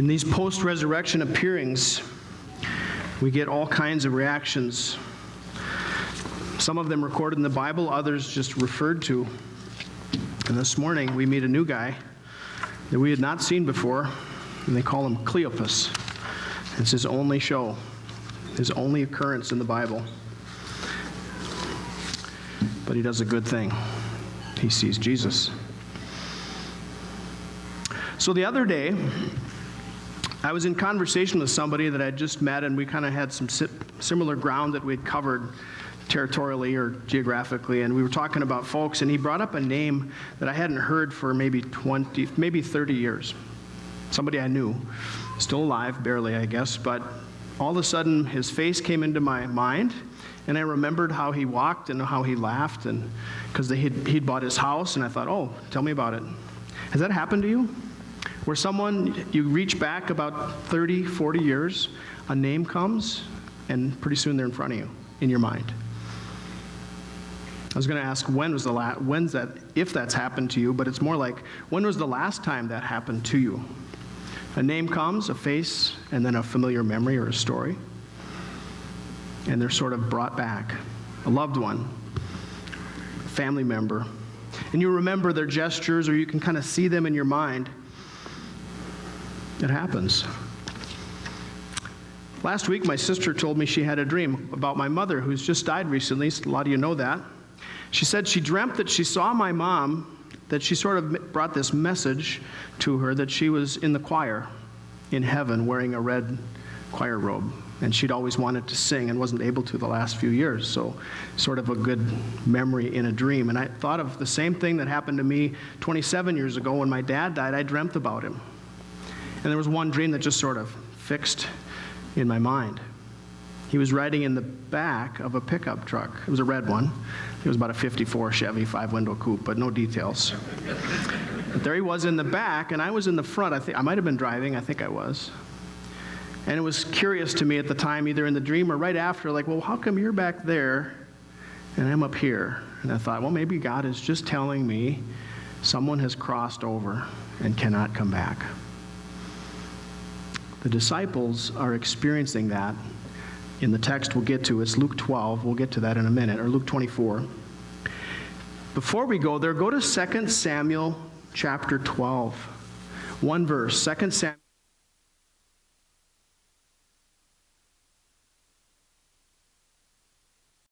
In these post-resurrection appearings, we get all kinds of reactions. Some of them recorded in the Bible, others just referred to. And this morning, we meet a new guy that we had not seen before, and they call him Cleopas. It's his only show, his only occurrence in the Bible. But he does a good thing. He sees Jesus. So the other day, I was in conversation with somebody that I just met, and we kind of had some similar ground that we'd covered territorially or geographically, and we were talking about folks, and he brought up a name that I hadn't heard for maybe 30 years. Somebody I knew, still alive, barely, I guess, but all of a sudden his face came into my mind, and I remembered how he walked and how he laughed, and because he'd bought his house, and I thought, oh, tell me about it. Has that happened to you? Where someone, you reach back about 30, 40 years, a name comes, and pretty soon they're in front of you, in your mind. I was going to ask if that's happened to you, but it's more like, when was the last time that happened to you? A name comes, a face, and then a familiar memory or a story, and they're sort of brought back. A loved one, a family member, and you remember their gestures, or you can kind of see them in your mind. It happens. Last week, my sister told me she had a dream about my mother, who's just died recently. A lot of you know that. She said she dreamt that she saw my mom, that she sort of brought this message to her that she was in the choir in heaven wearing a red choir robe. And she'd always wanted to sing and wasn't able to the last few years. So sort of a good memory in a dream. And I thought of the same thing that happened to me 27 years ago when my dad died. I dreamt about him. And there was one dream that just sort of fixed in my mind. He was riding in the back of a pickup truck. It was a red one. It was about a 54 Chevy 5-window coupe, but no details. But there he was in the back, and I was in the front. I might have been driving. I think I was. And it was curious to me at the time, either in the dream or right after, like, well, how come you're back there and I'm up here? And I thought, well, maybe God is just telling me someone has crossed over and cannot come back. The disciples are experiencing that in the text we'll get to. It's Luke 12. We'll get to that in a minute, or Luke 24. Before we go there, go to 2 Samuel chapter 12. One verse, 2 Samuel